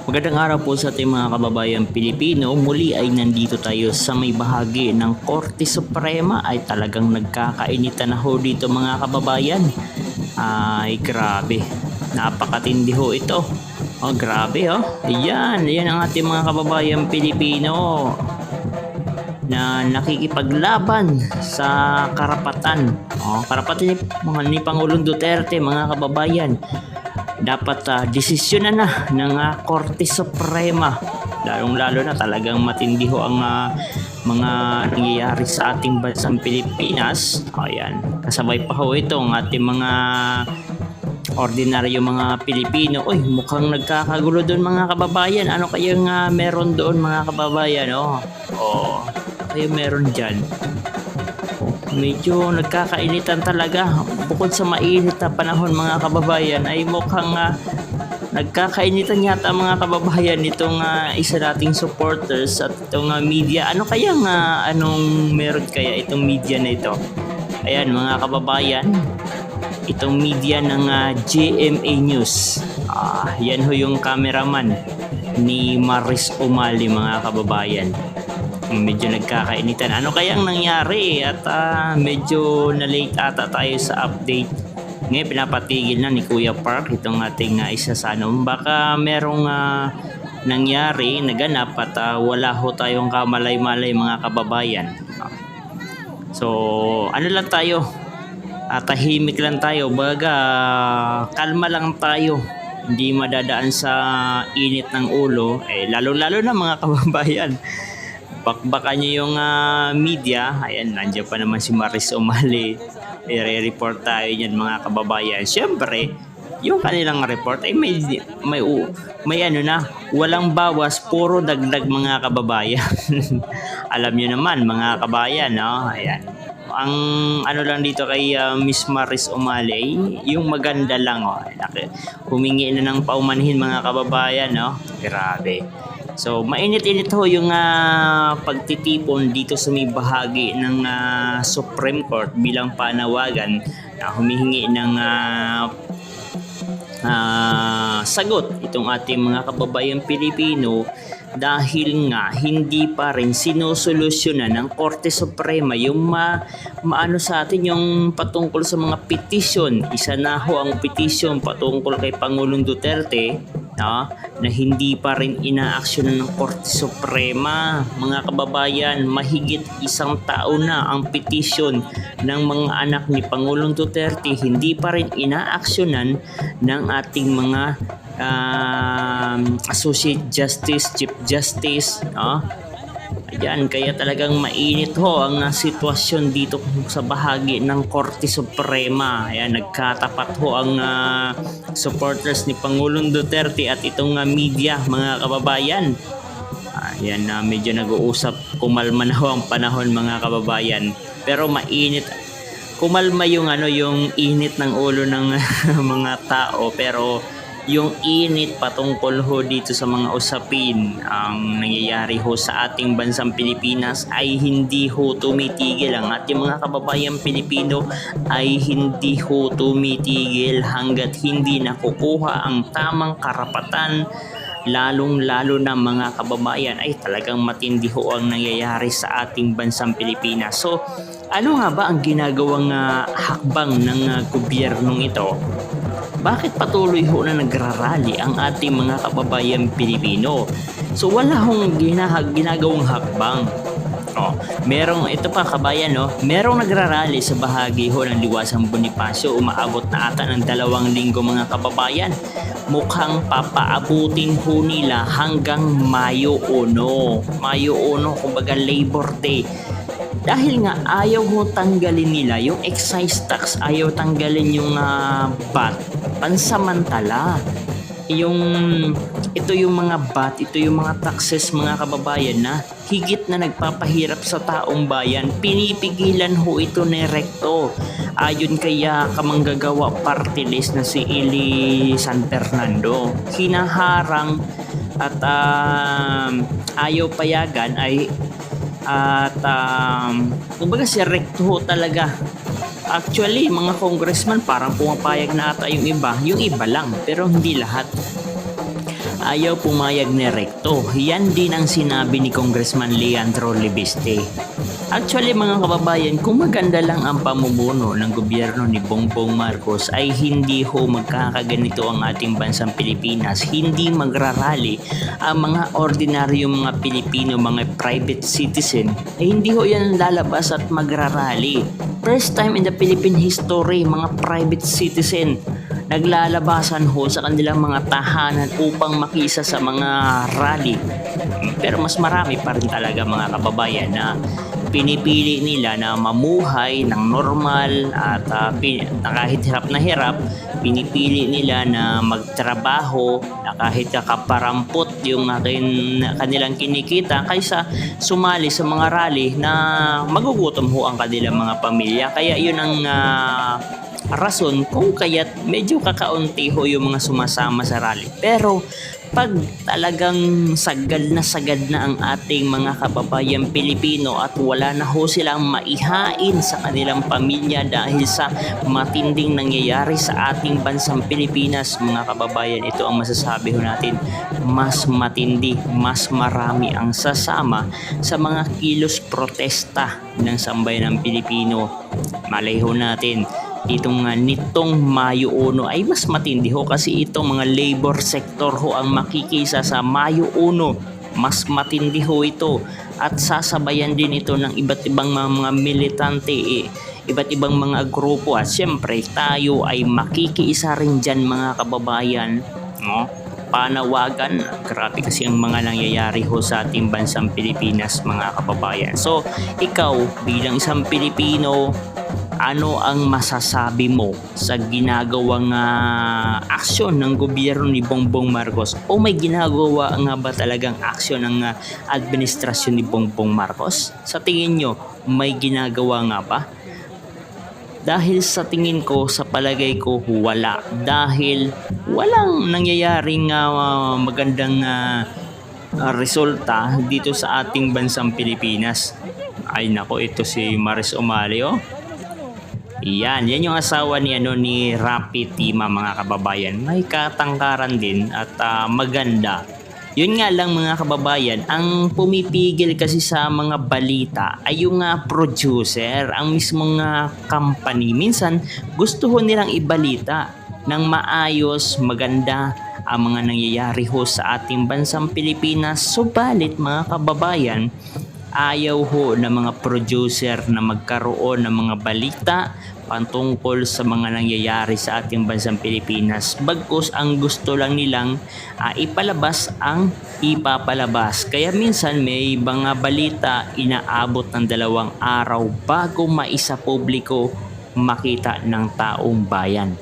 Magandang araw po sa ating mga kababayan Pilipino. Muli ay nandito tayo sa may bahagi ng Korte Suprema ay talagang nagkakainitan na ho dito mga kababayan. Ay grabe, napakatindi ho ito. Oh grabe oh. Yan ang ating mga kababayan Pilipino na nakikipaglaban sa karapatan. Karapatan ni Pangulong Duterte mga kababayan. Dapat desisyonan na ng Korte Suprema, lalong-lalo na talagang matindi ho ang mga nangyayari sa ating bansang Pilipinas. Ayan, kasabay pa ho itong ating mga ordinaryo mga Pilipino. Uy, mukhang nagkakagulo doon mga kababayan. Ano kayang meron doon mga kababayan? Kaya meron dyan. Medyo nagkakainitan talaga. Bukod sa mainit na panahon mga kababayan ay mukhang nagkakainitan yata mga kababayan itong isa nating supporters at itong media. Ano kaya anong meron kaya itong media na ito? Ayan mga kababayan, itong media ng GMA News. Yan ho yung cameraman ni Maris Umali mga kababayan. Medyo nagkakainitan. Ano kayang nangyari? At medyo na-late ata tayo sa update. Ngayon pinapatigil na ni Kuya Park itong ating isa sa baka merong nangyari, naganap at wala ho tayong kamalay-malay mga kababayan. So ano lang tayo, tahimik lang tayo, baga kalma lang tayo, hindi madadaan sa init ng ulo, lalo-lalo na mga kababayan. Bakbakan nyo yung media. Ayan, nandiyan pa naman si Maris Umali. I-report tayo yan mga kababayan. Siyempre, yung kanilang report ay may ano na, walang bawas, puro dagdag mga kababayan. Alam nyo naman mga kababayan, no? Ayan. Ang ano lang dito kay Miss Maris Umali, yung maganda lang, humingi na ng paumanhin mga kababayan, no? Grabe. So, mainit-init ho yung pagtitipon dito sa may bahagi ng Supreme Court bilang panawagan na humihingi ng sagot itong ating mga kababayang Pilipino dahil nga hindi pa rin sinusolusyonan ng Korte Suprema yung maano sa atin yung patungkol sa mga petisyon. Isa na ho ang petisyon patungkol kay Pangulong Duterte na hindi pa rin inaaksyonan ng Korte Suprema. Mga kababayan, mahigit isang taon na ang petisyon ng mga anak ni Pangulong Duterte, hindi pa rin inaaksyonan ng ating mga Associate Justice, Chief Justice, Ayan, kaya talagang mainit ho ang sitwasyon dito sa bahagi ng Korte Suprema. Ayan, nagkatapat ho ang supporters ni Pangulong Duterte at itong media mga kababayan. Ayan, medyo nag-uusap, kumalma na ho ang panahon mga kababayan. Pero mainit, kumalma yung yung init ng ulo ng mga tao, pero yung init patungkol ho dito sa mga usapin ang nangyayari ho sa ating bansang Pilipinas ay hindi ho tumitigil. Ang ating mga kababayang Pilipino ay hindi ho tumitigil hanggat hindi nakukuha ang tamang karapatan, lalong-lalo na mga kababayan ay talagang matindi ho ang nangyayari sa ating bansang Pilipinas. So, ano nga ba ang ginagawang hakbang ng gobyernong ito? Bakit patuloy ho na nagrarally ang ating mga kababayan Pilipino? So wala hong ginagawang hakbang. Ito pa kabayan, merong nagrarally sa bahagi ho ng Liwasang Bonifacio. Umaabot na ata ng 2 linggo mga kababayan. Mukhang papaabutin ho nila hanggang Mayo 1. Mayo 1, kumbaga Labor Day. Dahil nga ayaw ho tanggalin nila yung excise tax, ayaw tanggalin yung VAT pansamantala. Ito yung mga VAT, ito yung mga taxes mga kababayan na higit na nagpapahirap sa taong bayan. Pinipigilan ho ito ni Recto. Ayon kaya kamanggagawa party list na si Eli San Fernando, hinaharang at ayaw payagan kumbaga si Recto talaga. Actually, mga congressman parang pumapayag na ata yung iba lang, pero hindi lahat. ayaw pumayag ni Recto. Yan din ang sinabi ni Congressman Leandro Libiste. Actually mga kababayan, kung maganda lang ang pamumuno ng gobyerno ni Bongbong Marcos ay hindi ho magkakaganito ang ating bansang Pilipinas. Hindi magrarally ang mga ordinaryong mga Pilipino, mga private citizen, ay hindi ho yan lalabas at magrarally. First time in the Philippine history, mga private citizen naglalabasan ho sa kanilang mga tahanan upang makisa sa mga rally. Pero mas marami pa rin talaga mga kababayan na pinipili nila na mamuhay ng normal at na kahit hirap na hirap, pinipili nila na magtrabaho na kahit kakaparampot yung kanilang kinikita kaysa sumali sa mga rally na magugutom ho ang kanilang mga pamilya. Kaya yun ang rason kung kaya't medyo kakaunti ho yung mga sumasama sa rally. Pero pag talagang sagad na ang ating mga kababayang Pilipino at wala na ho silang maihain sa kanilang pamilya dahil sa matinding nangyayari sa ating bansang Pilipinas, mga kababayan, ito ang masasabi ho natin, mas matindi, mas marami ang sasama sa mga kilos protesta ng sambayanang Pilipino. Malay ho natin nitong Mayo 1 ay mas matindi ho kasi itong mga labor sector ho ang makikisa sa Mayo 1. Mas matindi ho ito at sasabayan din ito ng iba't ibang mga militante, iba't ibang mga grupo at syempre tayo ay makikiisa rin dyan mga kababayan, no? Panawagan, grabe kasi ang mga nangyayari ho sa ating bansang Pilipinas mga kababayan. So ikaw bilang isang Pilipino, ano ang masasabi mo sa ginagawang aksyon ng gobyerno ni Bongbong Marcos? O may ginagawa nga ba talagang aksyon ng administrasyon ni Bongbong Marcos? Sa tingin nyo, may ginagawa nga ba? Dahil sa tingin ko, sa palagay ko, wala. Dahil walang nangyayaring magandang resulta dito sa ating bansang Pilipinas. Ay nako, ito si Maris Umalio. Yan yung asawa ni Rapi Tima mga kababayan. May katangkaran din at maganda. Yun nga lang mga kababayan, ang pumipigil kasi sa mga balita ay yung producer, ang mismong company. Minsan gusto ho nilang ibalita ng maayos, maganda ang mga nangyayari ho sa ating bansang Pilipinas. Subalit mga kababayan, ayaw ho ng mga producer na magkaroon ng mga balita patungkol sa mga nangyayari sa ating bansang Pilipinas. Bagkus ang gusto lang nilang ipalabas ang ipapalabas. Kaya minsan may mga balita inaabot ng 2 araw bago maisa publiko makita ng taong bayan.